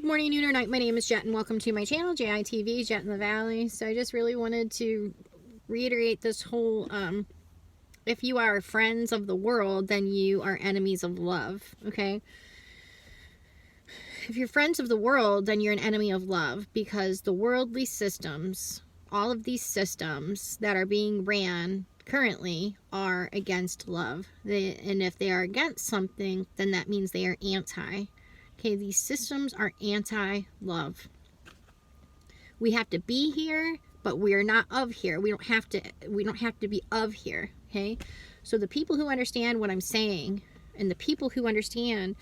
Good morning, noon, or night. My name is Jet, and welcome to my channel, JITV, Jet in the Valley. So I just really wanted to reiterate this whole, if you are friends of the world, then you are enemies of love, okay? If you're friends of the world, then you're an enemy of love, because the worldly systems, all of these systems that are being ran currently are against love. And if they are against something, then that means they are anti. Okay, these systems are anti-love. We have to be here, but we are not of here. We don't have to be of here, okay? So the people who understand what I'm saying, and the people who understand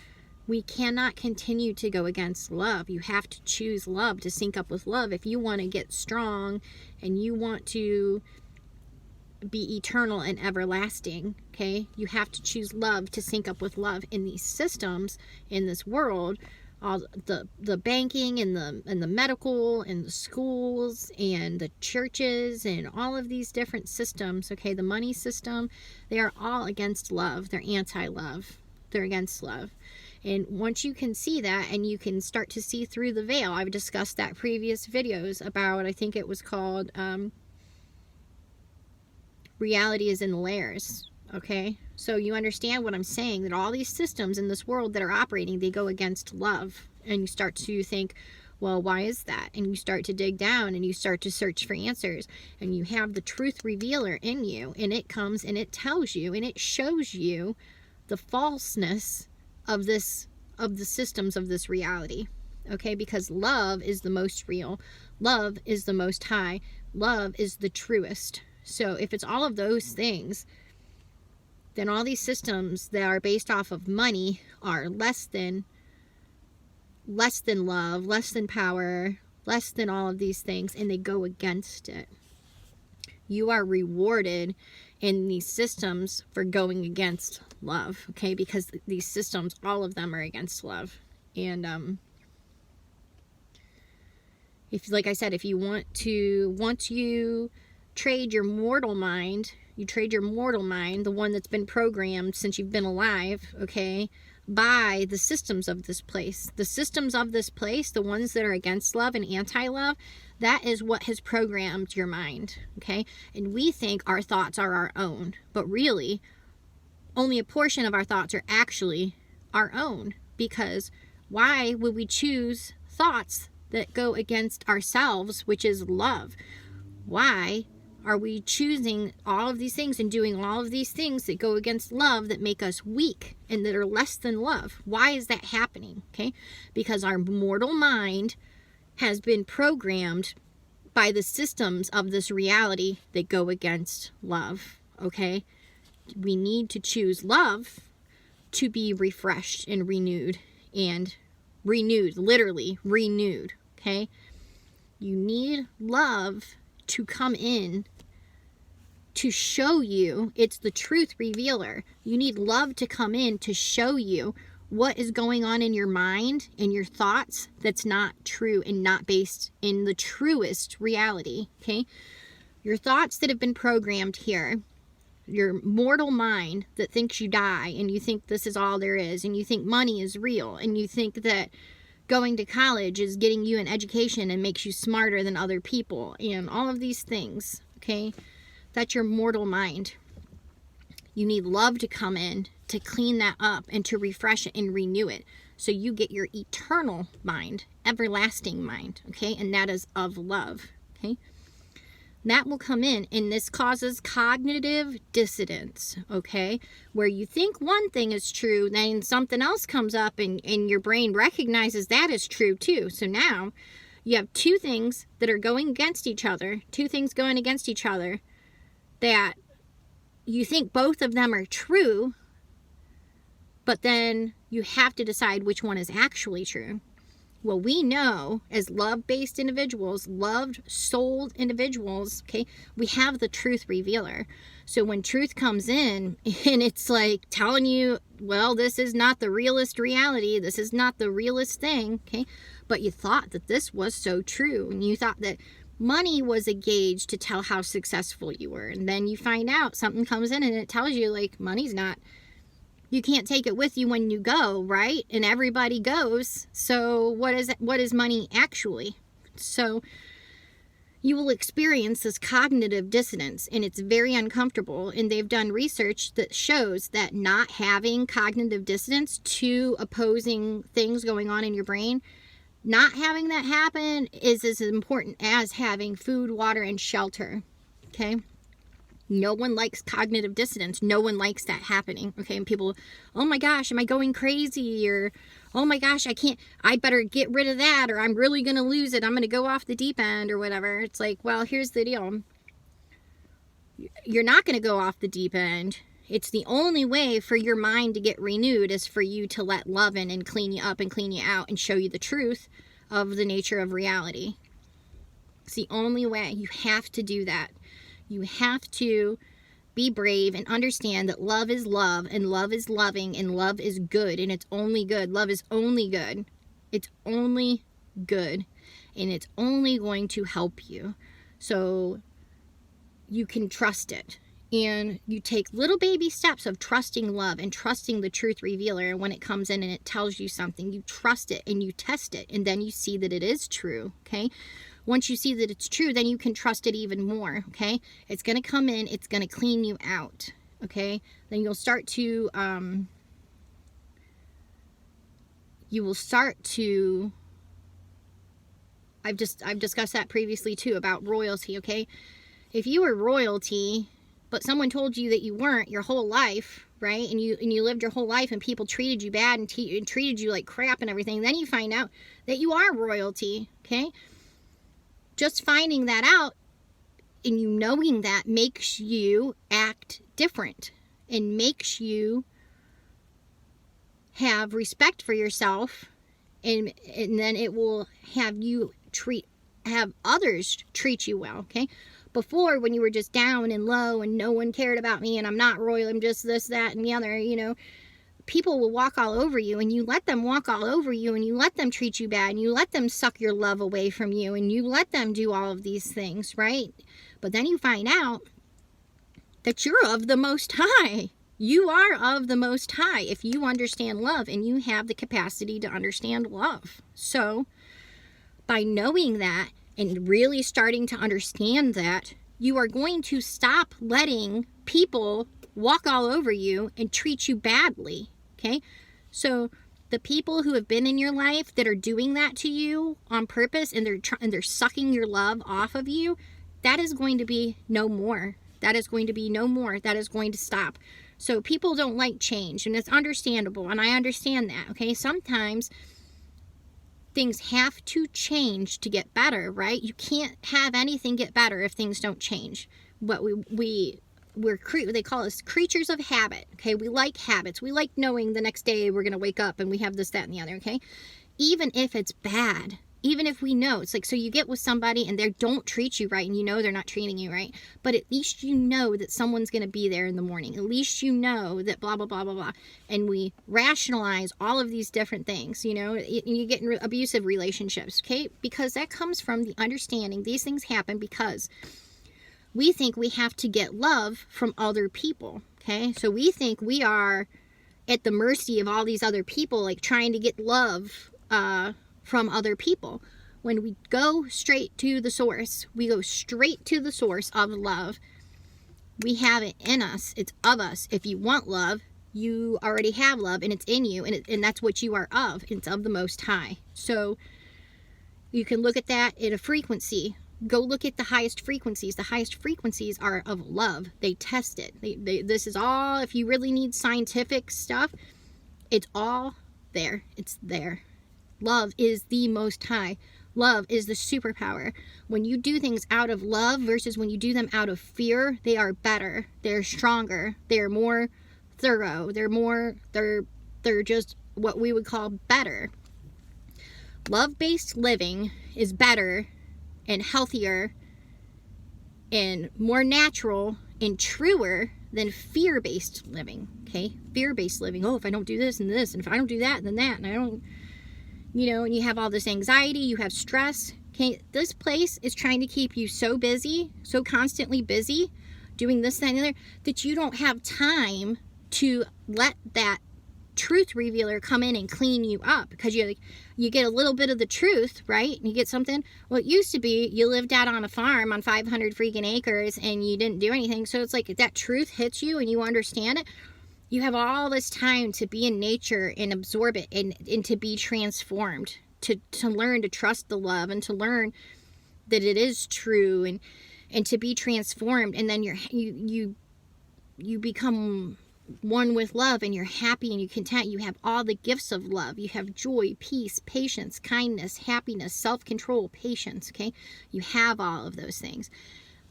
we cannot continue to go against love. You have to choose love to sync up with love. If you want to get strong and you want to be eternal and everlasting, okay, you have to choose love to sync up with love. In these systems, in this world, all the banking and the medical and the schools and the churches and all of these different systems, okay, the money system, they are all against love. They're anti-love. They're against love. And once you can see that and you can start to see through the veil, I've discussed that previous videos about, I think it was called reality is in the layers, okay? So you understand what I'm saying, that all these systems in this world that are operating, they go against love. And you start to think, well, why is that? And you start to dig down and you start to search for answers. And you have the truth revealer in you, and it comes and it tells you and it shows you the falseness of this, of the systems of this reality, okay? Because love is the most real. Love is the most high. Love is the truest. So if it's all of those things, then all these systems that are based off of money are less than love, less than power, less than all of these things, and they go against it. You are rewarded in these systems for going against love, okay? Because these systems, all of them are against love. And if, like I said, if you once you trade your mortal mind, the one that's been programmed since you've been alive, okay, by the systems of this place. The systems of this place, the ones that are against love and anti-love, that is what has programmed your mind, okay? And we think our thoughts are our own, but really, only a portion of our thoughts are actually our own. Because why would we choose thoughts that go against ourselves, which is love? Why are we choosing all of these things and doing all of these things that go against love, that make us weak and that are less than love? Why is that happening? Okay, because our mortal mind has been programmed by the systems of this reality that go against love. Okay, we need to choose love to be refreshed and renewed, literally renewed. Okay, you need love to come in to show you. It's the truth revealer. You need love to come in to show you what is going on in your mind and your thoughts that's not true and not based in the truest reality, okay? Your thoughts that have been programmed here, your mortal mind that thinks you die and you think this is all there is, and you think money is real, and you think that going to college is getting you an education and makes you smarter than other people, and all of these things, okay? That's your mortal mind. You need love to come in to clean that up and to refresh it and renew it, so you get your eternal mind, everlasting mind, okay? And that is of love, okay? That will come in, and this causes cognitive dissonance, okay? Where you think one thing is true, then something else comes up and your brain recognizes that is true too. So now you have two things that are going against each other, that you think both of them are true, but then you have to decide which one is actually true. Well, we know as love-based individuals, loved, souled individuals, okay, we have the truth revealer. So when truth comes in and it's like telling you, well, this is not the realest reality, this is not the realest thing, okay, but you thought that this was so true, and you thought that money was a gauge to tell how successful you were, and then you find out something comes in and it tells you, like, money's not You can't take it with you when you go, right? And everybody goes. So what is money actually? So you will experience this cognitive dissonance, and it's very uncomfortable. And they've done research that shows that not having cognitive dissonance, two opposing things going on in your brain, not having that happen is as important as having food, water, and shelter. Okay? No one likes cognitive dissonance. No one likes that happening. Okay? And people, oh my gosh, am I going crazy? Or, oh my gosh, I better get rid of that, or I'm really going to lose it. I'm going to go off the deep end or whatever. It's like, well, here's the deal. You're not going to go off the deep end. It's the only way for your mind to get renewed is for you to let love in and clean you up and clean you out and show you the truth of the nature of reality. It's the only way. You have to do that. You have to be brave and understand that love is love, and love is loving, and love is good, and it's only good. Love is only good. It's only good, and it's only going to help you. So you can trust it. And you take little baby steps of trusting love and trusting the truth revealer. And when it comes in and it tells you something, you trust it and you test it, and then you see that it is true. Okay? Once you see that it's true, then you can trust it even more. Okay? It's going to come in. It's going to clean you out. Okay? Then you'll start to, I've discussed that previously too about royalty. Okay? If you were royalty, but someone told you that you weren't your whole life, right? And you lived your whole life and people treated you bad and treated you like crap and everything. Then you find out that you are royalty, okay? Just finding that out and you knowing that makes you act different and makes you have respect for yourself, and then it will have others treat you well, okay? Before, when you were just down and low and no one cared about me and I'm not royal, I'm just this, that, and the other, people will walk all over you, and you let them walk all over you, and you let them treat you bad, and you let them suck your love away from you, and you let them do all of these things, right? But then you find out that you're of the Most High. You are of the Most High if you understand love, and you have the capacity to understand love. So, by knowing that, and really starting to understand that, you are going to stop letting people walk all over you and treat you badly, okay? So the people who have been in your life that are doing that to you on purpose, and they're sucking your love off of you, that is going to be no more. That is going to be no more. That is going to stop. So people don't like change, and it's understandable, and I understand that, okay? Sometimes things have to change to get better, right? You can't have anything get better if things don't change. But they call us creatures of habit, okay? We like habits. We like knowing the next day we're going to wake up and we have this, that, and the other, okay? Even if it's bad, even if we know, it's like, so you get with somebody and they don't treat you right, and you know they're not treating you right, but at least you know that someone's going to be there in the morning. At least you know that blah, blah, blah, blah, blah. And we rationalize all of these different things, you get in abusive relationships, okay? Because that comes from the understanding these things happen because we think we have to get love from other people, okay? So we think we are at the mercy of all these other people, like trying to get love, from other people. When we go straight to the source, we go straight to the source of love. We have it in us. It's of us. If you want love, you already have love, and it's in you, and that's what you are of. It's of the Most High. So you can look at that in a frequency. Go look at the highest frequencies. The highest frequencies are of love. They test it. This is all, if you really need scientific stuff, it's all there. It's there. Love is the Most High. Love is the superpower. When you do things out of love versus when you do them out of fear, they are better. They're stronger. They're more thorough. They're just what we would call better. Love-based living is better and healthier and more natural and truer than fear-based living, okay? Fear-based living. Oh, if I don't do this and this, and if I don't do that, then that, and I don't... and you have all this anxiety, you have stress. Okay, this place is trying to keep you so busy, so constantly busy, doing this, that, and the other, that you don't have time to let that truth revealer come in and clean you up, because you get a little bit of the truth, right? And you get something. Well, it used to be you lived out on a farm on 500 freaking acres and you didn't do anything. So it's like that truth hits you and you understand it. You have all this time to be in nature and absorb it, and to be transformed, to learn to trust the love, and to learn that it is true, and to be transformed. And then you become one with love, and you're happy and you're content. You have all the gifts of love. You have joy, peace, patience, kindness, happiness, self-control, patience, okay? You have all of those things.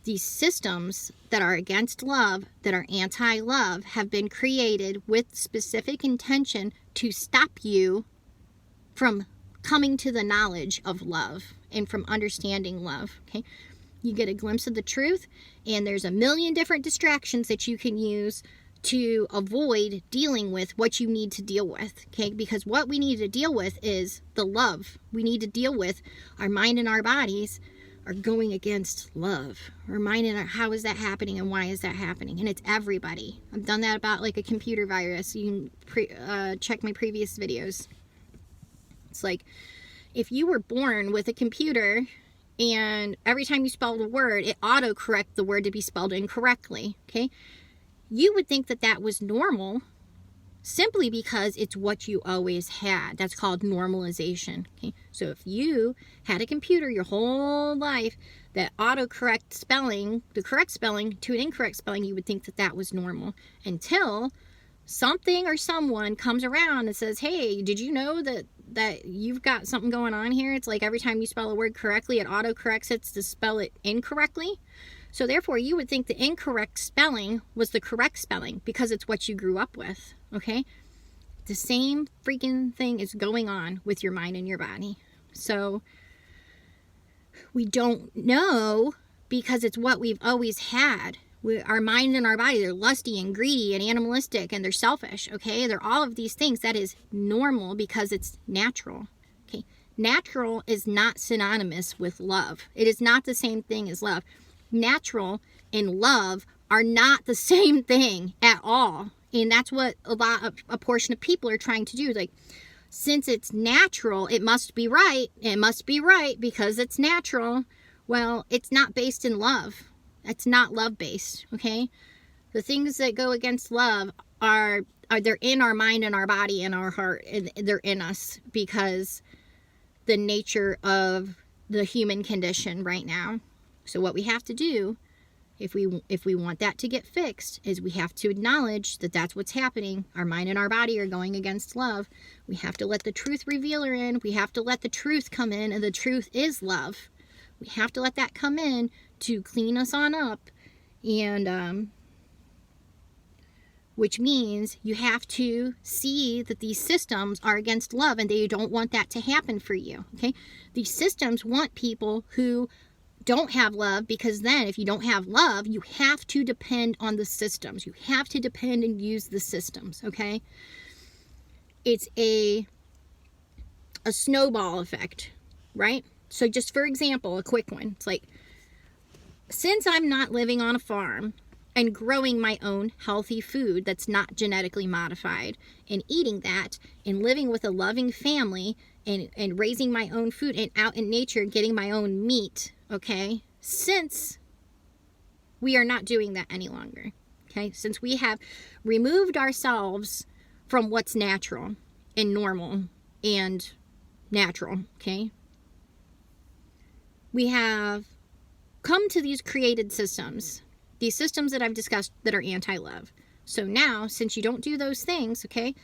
These systems that are against love, that are anti-love, have been created with specific intention to stop you from coming to the knowledge of love and from understanding love, okay? You get a glimpse of the truth, and there's a million different distractions that you can use to avoid dealing with what you need to deal with, okay? Because what we need to deal with is the love. We need to deal with our mind and our bodies are going against love. Our mind and how is that happening and why is that happening? And it's everybody. I've done that about like a computer virus. You can check my previous videos. It's like if you were born with a computer and every time you spelled a word, it auto-correct the word to be spelled incorrectly, okay? You would think that that was normal simply because it's what you always had. That's called normalization, okay? So if you had a computer your whole life that autocorrect spelling, the correct spelling to an incorrect spelling, you would think that that was normal, until something or someone comes around and says, hey, did you know that you've got something going on here? It's like every time you spell a word correctly, it autocorrects it to spell it incorrectly. So therefore, you would think the incorrect spelling was the correct spelling because it's what you grew up with, okay? The same freaking thing is going on with your mind and your body. So we don't know because it's what we've always had. Our mind and our body, they're lusty and greedy and animalistic, and they're selfish, okay? They're all of these things. That is normal because it's natural, okay? Natural is not synonymous with love. It is not the same thing as love. Natural and love are not the same thing at all. And that's what a portion of people are trying to do. Like, since it's natural, it must be right. It must be right because it's natural. Well, it's not based in love. It's not love-based, okay? The things that go against love are they're in our mind and our body and our heart, and they're in us because the nature of the human condition right now. So what we have to do, if we want that to get fixed, is we have to acknowledge that that's what's happening. Our mind and our body are going against love. We have to let the truth revealer in. We have to let the truth come in, and the truth is love. We have to let that come in to clean us on up, and which means you have to see that these systems are against love, and they don't want that to happen for you, okay? These systems want people who don't have love, because then if you don't have love, you have to depend on the systems. You have to depend and use the systems, okay? It's a snowball effect, right? So just for example, a quick one. It's like, since I'm not living on a farm and growing my own healthy food that's not genetically modified, and eating that, and living with a loving family, and raising my own food, and out in nature getting my own meat, okay, since we are not doing that any longer, okay, since we have removed ourselves from what's natural and normal and natural, okay, we have come to these created systems, these systems that I've discussed that are anti-love. So now, since you don't do those things, okay,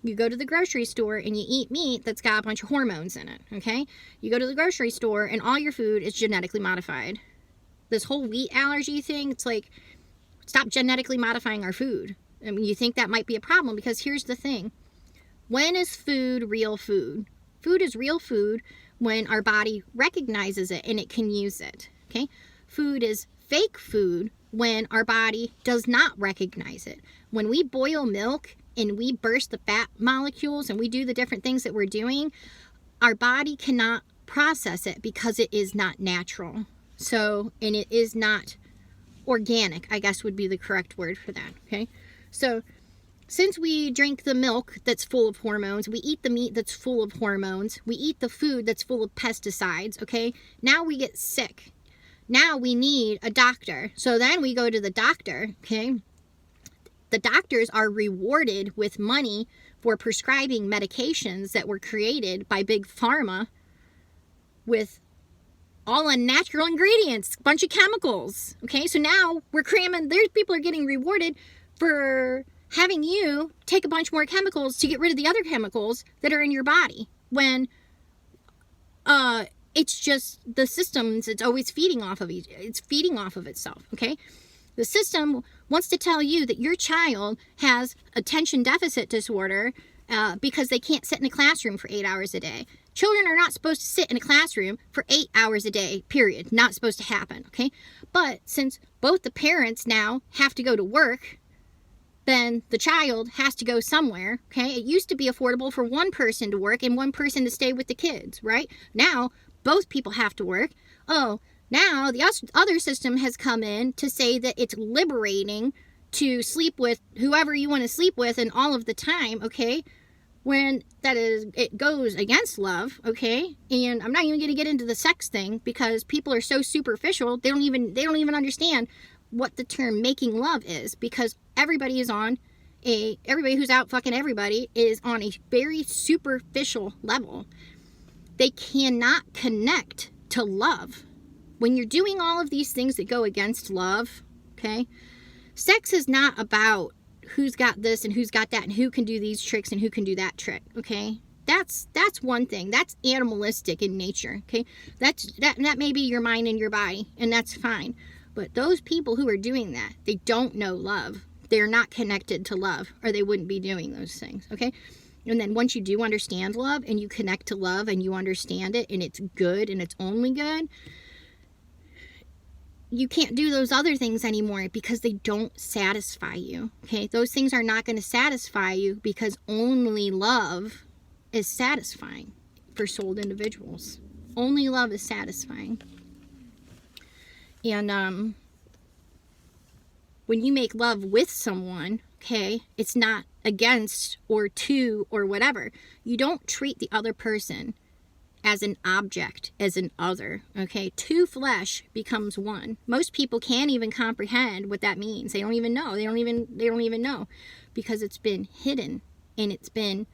you go to the grocery store and you eat meat that's got a bunch of hormones in it, okay? You go to the grocery store and all your food is genetically modified. This whole wheat allergy thing, it's like, stop genetically modifying our food. I mean, you think that might be a problem, because here's the thing. When is food real food? Food is real food when our body recognizes it and it can use it, okay? Food is fake food when our body does not recognize it. When we boil milk and we burst the fat molecules and we do the different things that we're doing, our body cannot process it because it is not natural. So, and it is not organic, I guess would be the correct word for that, okay? So since we drink the milk that's full of hormones, we eat the meat that's full of hormones, we eat the food that's full of pesticides, okay? Now we get sick. Now we need a doctor. So then we go to the doctor, okay? The doctors are rewarded with money for prescribing medications that were created by Big Pharma with all unnatural ingredients, a bunch of chemicals, okay? So now we're cramming, there's people are getting rewarded for having you take a bunch more chemicals to get rid of the other chemicals that are in your body, when it's just the systems, it's always feeding off of it's feeding off of itself, okay? The system wants to tell you that your child has attention deficit disorder because they can't sit in a classroom for 8 hours a day. Children are not supposed to sit in a classroom for 8 hours a day, period. Not supposed to happen, okay? But since both the parents now have to go to work, then the child has to go somewhere, okay? It used to be affordable for one person to work and one person to stay with the kids, right? Now, both people have to work. Oh, now the other system has come in to say that it's liberating to sleep with whoever you want to sleep with and all of the time, okay? When that is, it goes against love, okay? And I'm not even going to get into the sex thing because people are so superficial, they don't even understand what the term making love is, because everybody who's out fucking everybody is on a very superficial level. They cannot connect to love. When you're doing all of these things that go against love, okay? Sex is not about who's got this and who's got that and who can do these tricks and who can do that trick, okay? That's one thing. That's animalistic in nature, okay? That may be your mind and your body, and that's fine. But those people who are doing that, they don't know love. They're not connected to love, or they wouldn't be doing those things, okay? And then once you do understand love and you connect to love and you understand it and it's good and it's only good, you can't do those other things anymore because they don't satisfy you, okay? Those things are not going to satisfy you because only love is satisfying for souled individuals. Only love is satisfying. And when you make love with someone, okay, it's not against or to or whatever. You don't treat the other person as an object, as an other, okay? Two flesh becomes one. Most people can't even comprehend what that means. They don't even know. They don't even know, because it's been hidden and it's been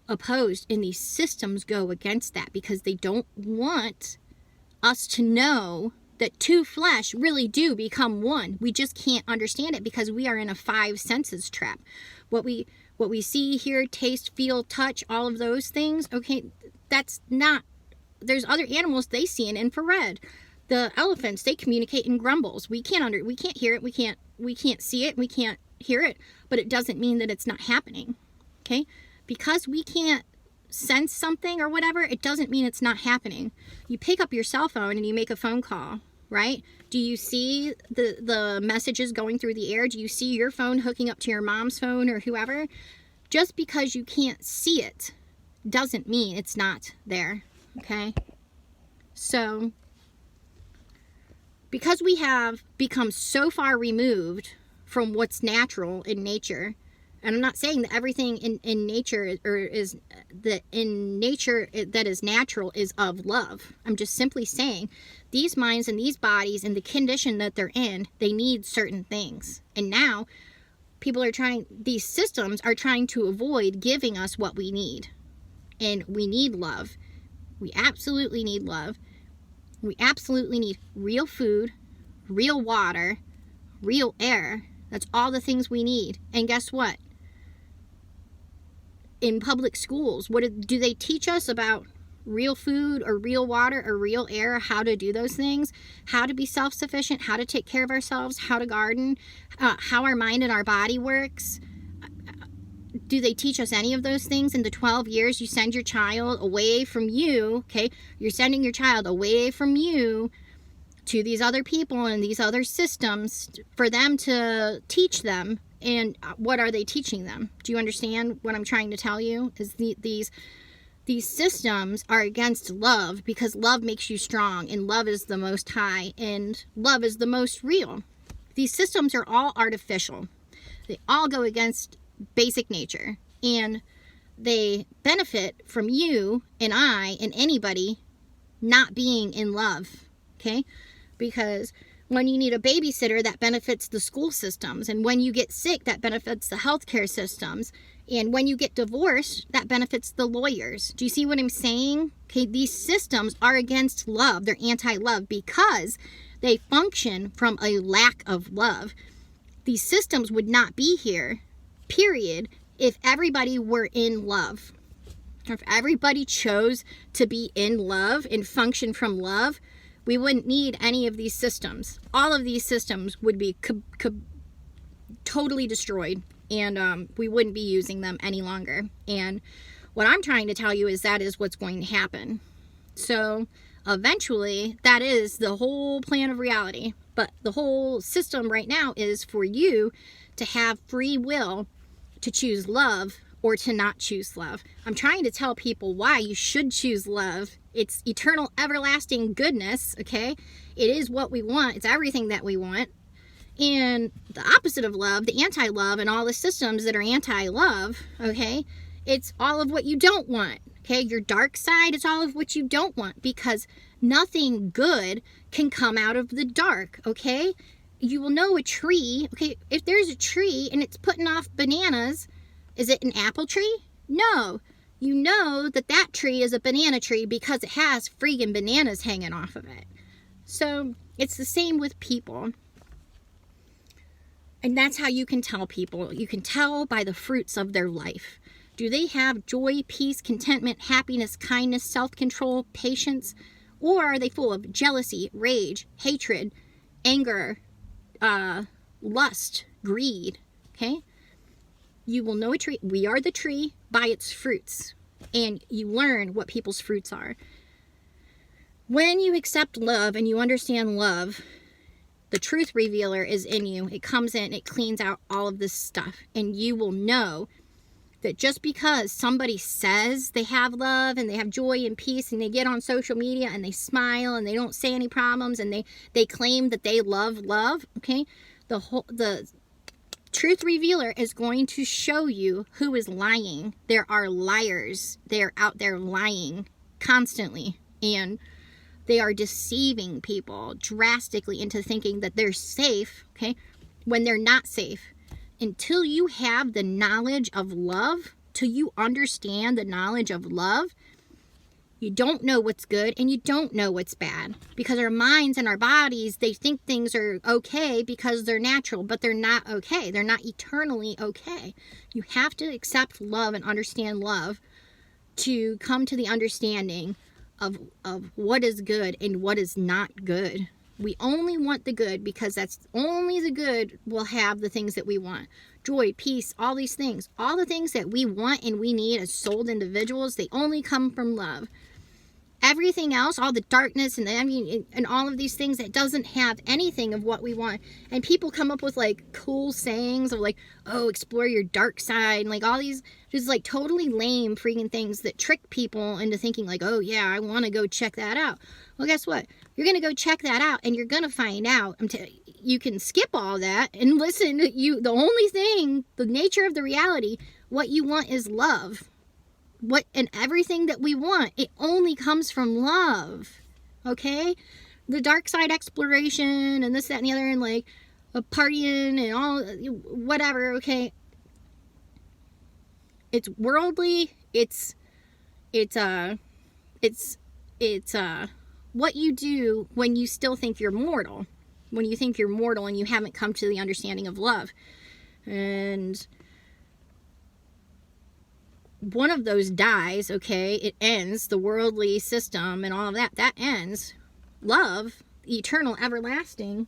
opposed, and these systems go against that because they don't want us to know that two flesh really do become one. We just can't understand it because we are in a 5 senses trap. What we see, hear, taste, feel, touch, all of those things, okay, that's not, there's other animals, they see in infrared. The elephants, they communicate in grumbles. We can't hear it, we can't see it, we can't hear it, but it doesn't mean that it's not happening, okay? Because we can't sense something or whatever, it doesn't mean it's not happening. You pick up your cell phone and you make a phone call, right? Do you see the messages going through the air? Do you see your phone hooking up to your mom's phone or whoever? Just because you can't see it doesn't mean it's not there, okay? So, because we have become so far removed from what's natural in nature, and I'm not saying that everything in nature that is natural is of love. I'm just simply saying these minds and these bodies and the condition that they're in, they need certain things. And now these systems are trying to avoid giving us what we need. And we need love. We absolutely need love. We absolutely need real food, real water, real air. That's all the things we need. And guess what? In public schools, do they teach us about real food or real water or real air, how to do those things, how to be self-sufficient, how to take care of ourselves, how to garden, how our mind and our body works? Do they teach us any of those things? In the 12 years you send your child away from you, okay, you're sending your child away from you to these other people and these other systems for them to teach them. And what are they teaching them? Do you understand what I'm trying to tell you? Is these systems are against love, because love makes you strong, and love is the most high, and love is the most real. These systems are all artificial. They all go against basic nature. And they benefit from you and I and anybody not being in love, okay? Because when you need a babysitter, that benefits the school systems. And when you get sick, that benefits the healthcare systems. And when you get divorced, that benefits the lawyers. Do you see what I'm saying? Okay, these systems are against love. They're anti-love because they function from a lack of love. These systems would not be here, period, if everybody were in love. If everybody chose to be in love and function from love, we wouldn't need any of these systems. All of these systems would be totally destroyed, and we wouldn't be using them any longer. And what I'm trying to tell you is that is what's going to happen. So eventually, that is the whole plan of reality. But the whole system right now is for you to have free will to choose love or to not choose love. I'm trying to tell people why you should choose love. It's eternal, everlasting goodness, okay? It is what we want. It's everything that we want. And the opposite of love, the anti-love, and all the systems that are anti-love, okay? It's all of what you don't want, okay? Your dark side is all of what you don't want, because nothing good can come out of the dark, okay? You will know a tree, okay? If there's a tree and it's putting off bananas, is it an apple tree? No. You know that that tree is a banana tree because it has freaking bananas hanging off of it. So it's the same with people. And that's how you can tell people. You can tell by the fruits of their life. Do they have joy, peace, contentment, happiness, kindness, self-control, patience? Or are they full of jealousy, rage, hatred, anger, lust, greed? Okay? You will know a tree. We are the tree by its fruits. And you learn what people's fruits are. When you accept love and you understand love, the truth revealer is in you. It comes in, it cleans out all of this stuff. And you will know that just because somebody says they have love and they have joy and peace and they get on social media and they smile and they don't say any problems and they claim that they love, okay? The truth revealer is going to show you who is lying. There are liars. They're out there lying constantly. And they are deceiving people drastically into thinking that they're safe, okay, when they're not safe. Until you have the knowledge of love, till you understand the knowledge of love, you don't know what's good and you don't know what's bad. Because our minds and our bodies, they think things are okay because they're natural, but they're not okay. They're not eternally okay. You have to accept love and understand love to come to the understanding of what is good and what is not good. We only want the good because that's only the good will have the things that we want. Joy, peace, all these things. All the things that we want and we need as souled individuals, they only come from love. Everything else, all the darkness and all of these things that doesn't have anything of what we want. And people come up with like cool sayings of like, oh, explore your dark side, and like all these just like totally lame freaking things that trick people into thinking like, oh yeah, I want to go check that out. Well, guess what? You're going to go check that out and you're going to find out. You can skip all that and listen. The only thing, the nature of the reality, what you want is love. And everything that we want, it only comes from love. Okay? The dark side exploration and this, that, and the other, and like partying and all whatever, okay? It's worldly. It's what you do when you still think you're mortal. When you think you're mortal and you haven't come to the understanding of love. And one of those dies, okay? It ends, the worldly system and all of that. That ends. Love, eternal, everlasting.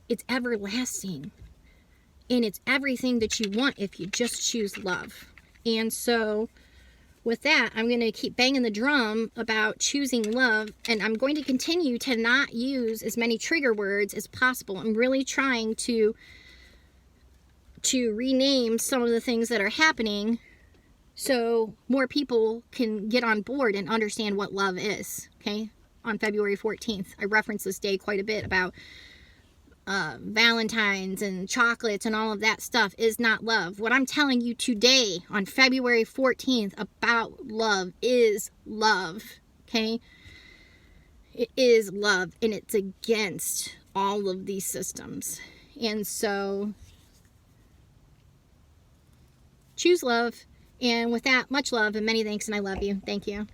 It's everlasting. And it's everything that you want if you just choose love. And so, with that, I'm going to keep banging the drum about choosing love. And I'm going to continue to not use as many trigger words as possible. I'm really trying to rename some of the things that are happening so more people can get on board and understand what love is, okay? On February 14th, I reference this day quite a bit about Valentine's and chocolates and all of that stuff is not love. What I'm telling you today on February 14th about love is love. Okay? It is love, and it's against all of these systems. And so choose love. And with that, much love and many thanks, and I love you. Thank you.